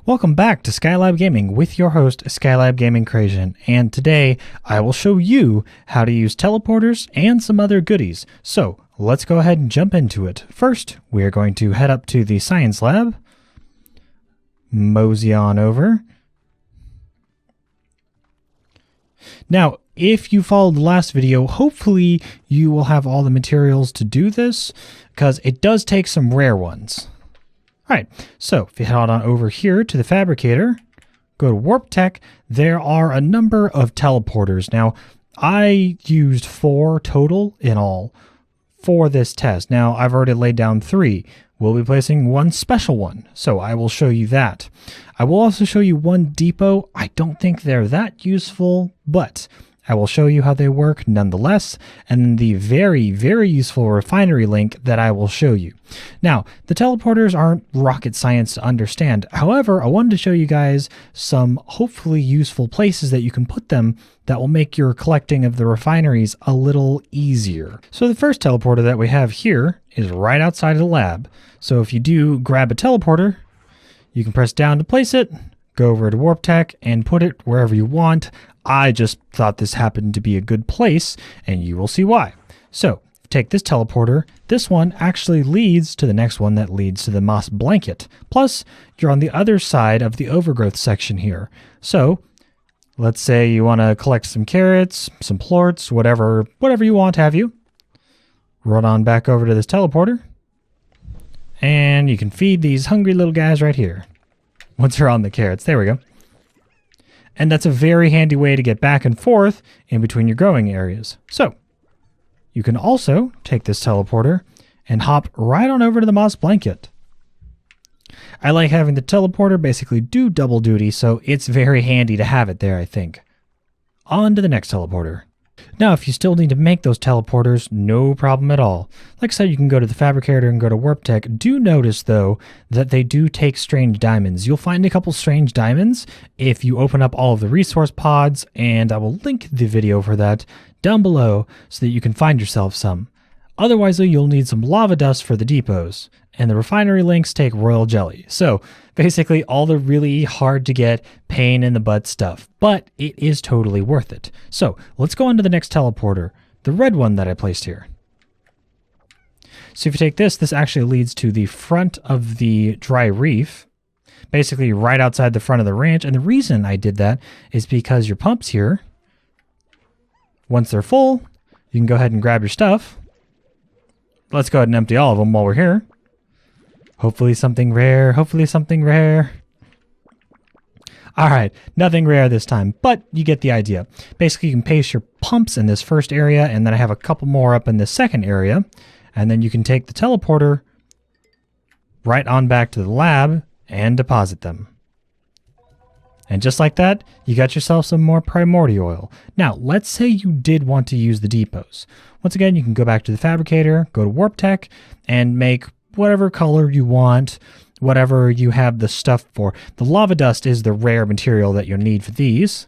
Welcome back to Skylab Gaming with your host Skylab Gaming Creation, and today I will show you how to use teleporters and some other goodies. So let's go ahead and jump into it. First, we are going to head up to the science lab, mosey on over. Now, if you followed the last video, hopefully you will have all the materials to do this, because it does take some rare ones. Alright, so if you head on over here to the fabricator, go to Warp Tech, there are a number of teleporters. Now, I used 4 total in all for this test. Now, I've already laid down 3. We'll be placing one special one, so I will show you that. I will also show you one depot. I don't think they're that useful, but I will show you how they work nonetheless, and the very, very useful refinery link that I will show you. Now, the teleporters aren't rocket science to understand. However, I wanted to show you guys some hopefully useful places that you can put them that will make your collecting of the refineries a little easier. So the first teleporter that we have here is right outside of the lab. So if you do grab a teleporter, you can press down to place it, go over to Warp Tech, and put it wherever you want. I just thought this happened to be a good place, and you will see why. So, take this teleporter. This one actually leads to the next one that leads to the moss blanket. Plus, you're on the other side of the overgrowth section here. So, let's say you want to collect some carrots, some plorts, whatever you want, have you. Run on back over to this teleporter, and you can feed these hungry little guys right here. Once they're on the carrots, there we go. And that's a very handy way to get back and forth in between your growing areas. So, you can also take this teleporter and hop right on over to the moss blanket. I like having the teleporter basically do double duty, so it's very handy to have it there, I think. On to the next teleporter. Now, if you still need to make those teleporters, no problem at all. Like I said, you can go to the fabricator and go to Warp Tech. Do notice, though, that they do take strange diamonds. You'll find a couple strange diamonds if you open up all of the resource pods, and I will link the video for that down below so that you can find yourself some. Otherwise, though, you'll need some lava dust for the depots, and the refinery links take royal jelly. So, basically, all the really hard to get, pain in the butt stuff, but it is totally worth it. So, let's go on to the next teleporter, the red one that I placed here. So if you take this, this actually leads to the front of the dry reef, basically right outside the front of the ranch, and the reason I did that is because your pumps here, once they're full, you can go ahead and grab your stuff. Let's go ahead and empty all of them while we're here. Hopefully something rare, hopefully something rare. Alright, nothing rare this time, but you get the idea. Basically, you can place your pumps in this first area, and then I have a couple more up in this second area, and then you can take the teleporter right on back to the lab and deposit them. And just like that, you got yourself some more primordial oil. Now, let's say you did want to use the depots. Once again, you can go back to the fabricator, go to Warp Tech, and make whatever color you want, whatever you have the stuff for. The lava dust is the rare material that you'll need for these.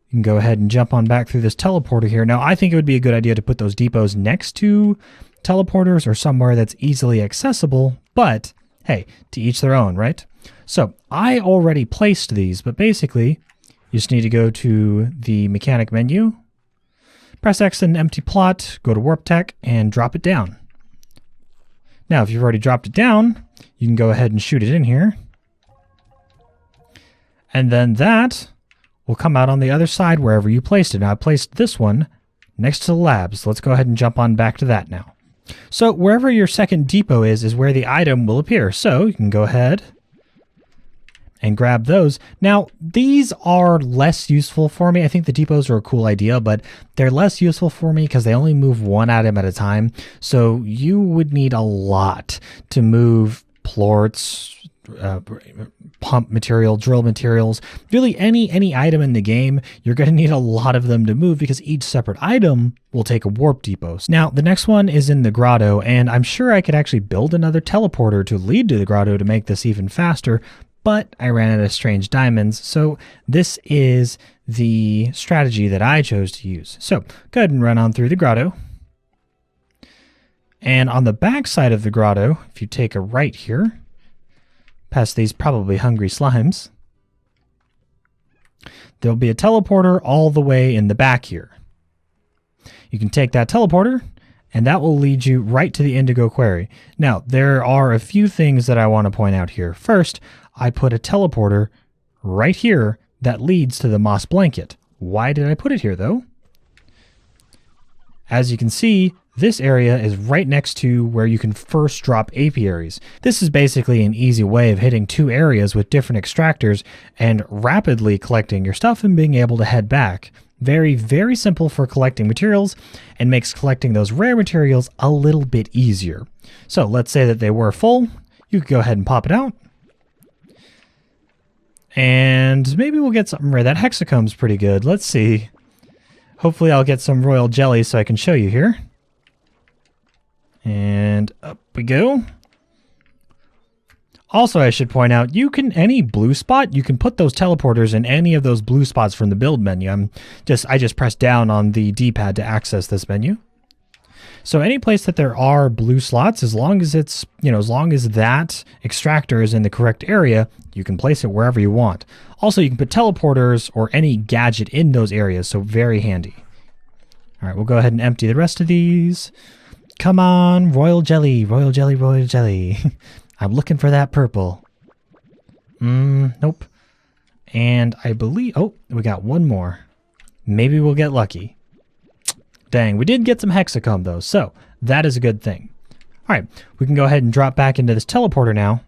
You can go ahead and jump on back through this teleporter here. Now, I think it would be a good idea to put those depots next to teleporters or somewhere that's easily accessible, but hey, to each their own, right? So, I already placed these, but basically, you just need to go to the mechanic menu, press X in an empty plot, go to Warp Tech, and drop it down. Now, if you've already dropped it down, you can go ahead and shoot it in here. And then that will come out on the other side wherever you placed it. Now, I placed this one next to the lab, so let's go ahead and jump on back to that now. So, wherever your second depot is where the item will appear. So, you can go ahead and grab those. Now, these are less useful for me. I think the depots are a cool idea, but they're less useful for me because they only move one item at a time. So you would need a lot to move plorts, pump material, drill materials, really any item in the game. You're going to need a lot of them to move because each separate item will take a warp depot. Now, the next one is in the grotto, and I'm sure I could actually build another teleporter to lead to the grotto to make this even faster, but I ran out of strange diamonds, so this is the strategy that I chose to use. So, go ahead and run on through the grotto. And on the back side of the grotto, if you take a right here, past these probably hungry slimes, there'll be a teleporter all the way in the back here. You can take that teleporter, and that will lead you right to the Indigo Quarry. Now, there are a few things that I want to point out here. First, I put a teleporter right here that leads to the moss blanket. Why did I put it here, though? As you can see, this area is right next to where you can first drop apiaries. This is basically an easy way of hitting 2 areas with different extractors and rapidly collecting your stuff and being able to head back. Very, very simple for collecting materials, and makes collecting those rare materials a little bit easier. So let's say that they were full. You could go ahead and pop it out. And maybe we'll get something rare. That hexacomb's pretty good. Let's see. Hopefully I'll get some royal jelly so I can show you here. And up we go. Also, I should point out, any blue spot, you can put those teleporters in any of those blue spots from the build menu. I just pressed down on the D-pad to access this menu. So any place that there are blue slots, as long as it's, as long as that extractor is in the correct area, you can place it wherever you want. Also, you can put teleporters or any gadget in those areas, so very handy. All right, we'll go ahead and empty the rest of these. Come on, royal jelly, royal jelly, royal jelly. I'm looking for that purple. Nope. And I believe, oh, we got one more. Maybe we'll get lucky. Dang, we did get some hexacomb though, so that is a good thing. All right, we can go ahead and drop back into this teleporter now.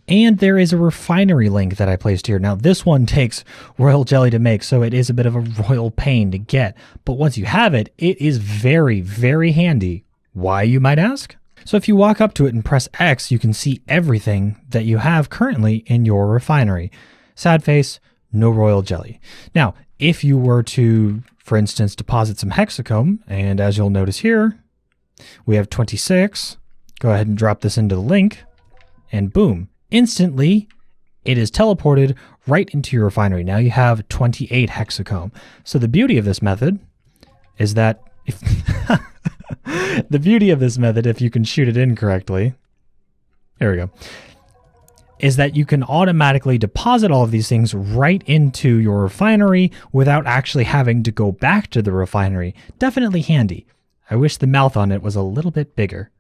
And there is a refinery link that I placed here. Now this one takes royal jelly to make, so it is a bit of a royal pain to get. But once you have it, it is very, very handy. Why, you might ask? So if you walk up to it and press X, you can see everything that you have currently in your refinery. Sad face, no royal jelly. Now, if you were to, for instance, deposit some hexacomb, and as you'll notice here, we have 26. Go ahead and drop this into the link, and boom, instantly it is teleported right into your refinery. Now you have 28 hexacomb. So the beauty of this method is that if if you can shoot it in correctly, there we go, is that you can automatically deposit all of these things right into your refinery without actually having to go back to the refinery. Definitely handy. I wish the mouth on it was a little bit bigger.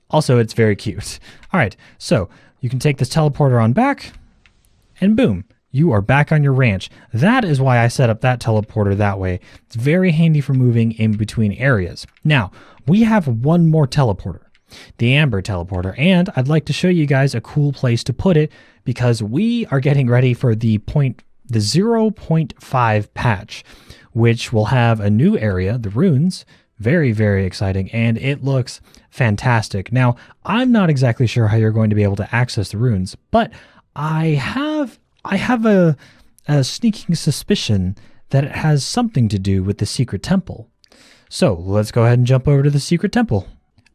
Also, it's very cute. All right, so you can take this teleporter on back, and boom, you are back on your ranch. That is why I set up that teleporter that way. It's very handy for moving in between areas. Now, we have one more teleporter, the amber teleporter, and I'd like to show you guys a cool place to put it because we are getting ready for the 0.5 patch, which will have a new area, the runes. Very, very exciting, and it looks fantastic. Now, I'm not exactly sure how you're going to be able to access the runes, but I have a sneaking suspicion that it has something to do with the secret temple. So let's go ahead and jump over to the secret temple.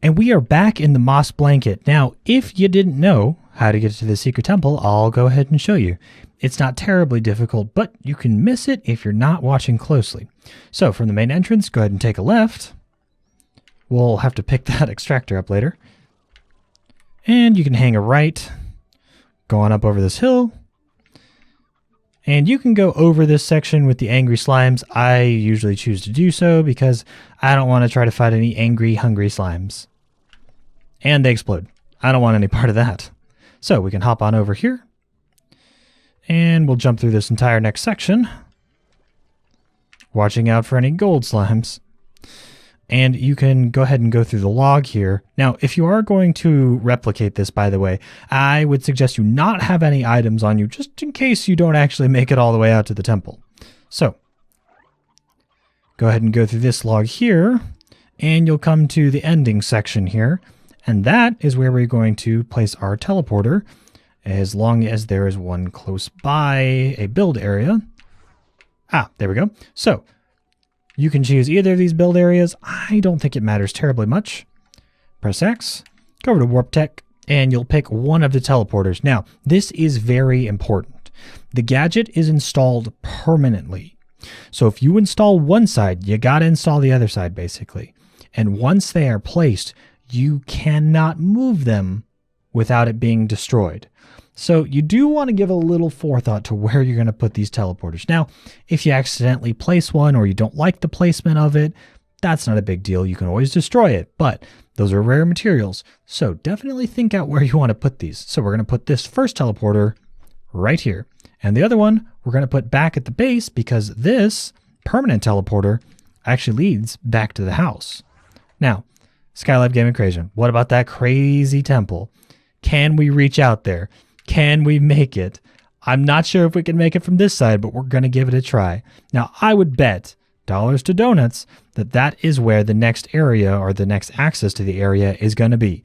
And we are back in the moss blanket. Now, if you didn't know how to get to the secret temple, I'll go ahead and show you. It's not terribly difficult, but you can miss it if you're not watching closely. So from the main entrance, go ahead and take a left. We'll have to pick that extractor up later. And you can hang a right, go on up over this hill. And you can go over this section with the angry slimes. I usually choose to do so because I don't want to try to fight any angry, hungry slimes. And they explode. I don't want any part of that. So we can hop on over here. And we'll jump through this entire next section, watching out for any gold slimes. And you can go ahead and go through the log here. Now, if you are going to replicate this, by the way, I would suggest you not have any items on you, just in case you don't actually make it all the way out to the temple. So, go ahead and go through this log here, and you'll come to the ending section here. And that is where we're going to place our teleporter, as long as there is one close by a build area. Ah, there we go. So, you can choose either of these build areas. I don't think it matters terribly much. Press X, go over to Warp Tech, and you'll pick one of the teleporters. Now, this is very important. The gadget is installed permanently. So if you install one side, you gotta install the other side, basically. And once they are placed, you cannot move them without it being destroyed. So you do want to give a little forethought to where you're going to put these teleporters. Now, if you accidentally place one or you don't like the placement of it, that's not a big deal. You can always destroy it, but those are rare materials. So definitely think out where you want to put these. So we're going to put this first teleporter right here. And the other one we're going to put back at the base because this permanent teleporter actually leads back to the house. Now, Skylab Gaming Creation, what about that crazy temple? Can we reach out there? Can we make it? I'm not sure if we can make it from this side, but we're going to give it a try. Now, I would bet dollars to donuts that that is where the next area or the next access to the area is going to be.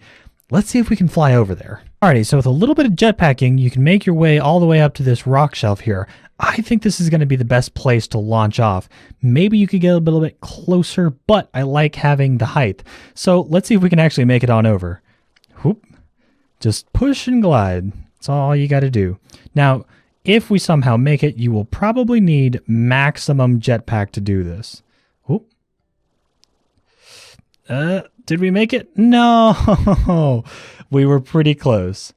Let's see if we can fly over there. Alrighty, so with a little bit of jetpacking, you can make your way all the way up to this rock shelf here. I think this is going to be the best place to launch off. Maybe you could get a little bit closer, but I like having the height. So let's see if we can actually make it on over. Whoop. Just push and glide. That's all you got to do. Now, if we somehow make it, you will probably need maximum jetpack to do this. Oop. Did we make it? No, we were pretty close.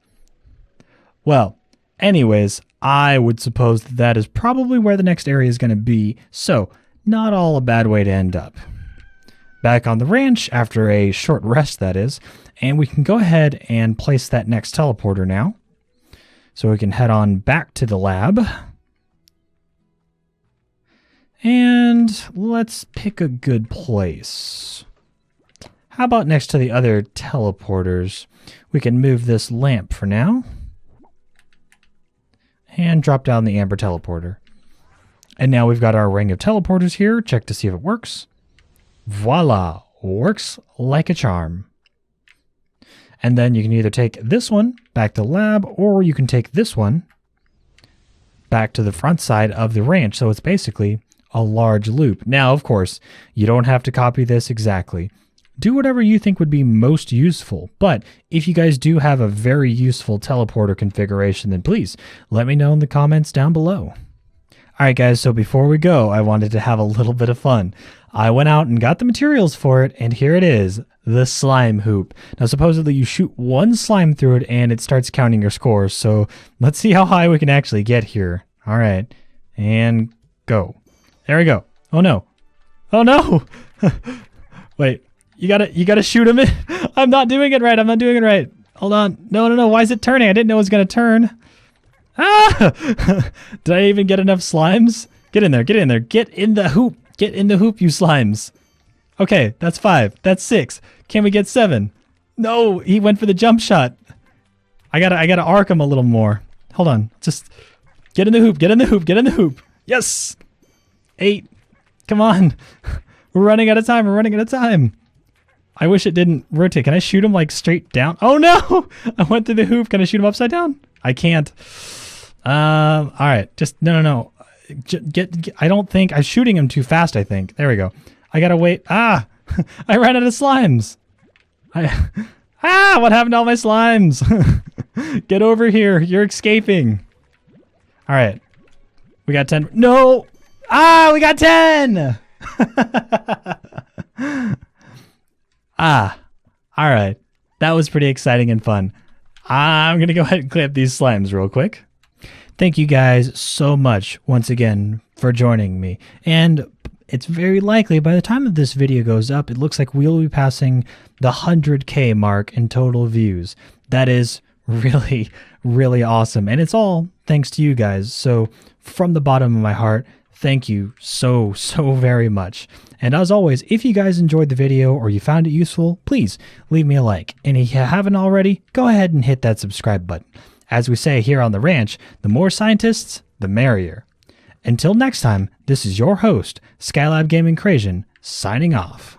Well, anyways, I would suppose that that is probably where the next area is going to be. So not all a bad way to end up. Back on the ranch after a short rest, that is, and we can go ahead and place that next teleporter now. So we can head on back to the lab. And let's pick a good place. How about next to the other teleporters? We can move this lamp for now. And drop down the amber teleporter. And now we've got our ring of teleporters here. Check to see if it works. Voila! Works like a charm. And then you can either take this one back to the lab, or you can take this one back to the front side of the ranch. So it's basically a large loop. Now, of course, you don't have to copy this exactly. Do whatever you think would be most useful. But if you guys do have a very useful teleporter configuration, then please let me know in the comments down below. All right, guys, so before we go, I wanted to have a little bit of fun. I went out and got the materials for it, and here it is, the slime hoop. Now, supposedly you shoot one slime through it, and it starts counting your scores. So let's see how high we can actually get here. All right, and go. There we go. Oh, no. Oh, no. Wait, you gotta shoot him in. I'm not doing it right. I'm not doing it right. Hold on. No. Why is it turning? I didn't know it was going to turn. Ah! Did I even get enough slimes? Get in there. Get in there. Get in the hoop. Get in the hoop, you slimes. Okay, that's 5. That's 6. Can we get 7? No, he went for the jump shot. I gotta arc him a little more. Hold on. Just get in the hoop. Get in the hoop. Get in the hoop. Yes. 8. Come on. We're running out of time. We're running out of time. I wish it didn't rotate. Can I shoot him like straight down? Oh no! I went through the hoop. Can I shoot him upside down? I can't. All right. Just no. I don't think I'm shooting him too fast. I think. There we go. I gotta wait. Ah! I ran out of slimes. What happened to all my slimes? Get over here. You're escaping. All right. We got 10. No! We got 10! All right. That was pretty exciting and fun. I'm going to go ahead and clean up these slimes real quick. Thank you guys so much once again for joining me. And it's very likely by the time that this video goes up, it looks like we'll be passing the 100K mark in total views. That is really, really awesome. And it's all thanks to you guys. So from the bottom of my heart, thank you so very much. And as always, if you guys enjoyed the video or you found it useful, please leave me a like. And if you haven't already, go ahead and hit that subscribe button. As we say here on the ranch, the more scientists, the merrier. Until next time, this is your host, Skylab Gaming Creation, signing off.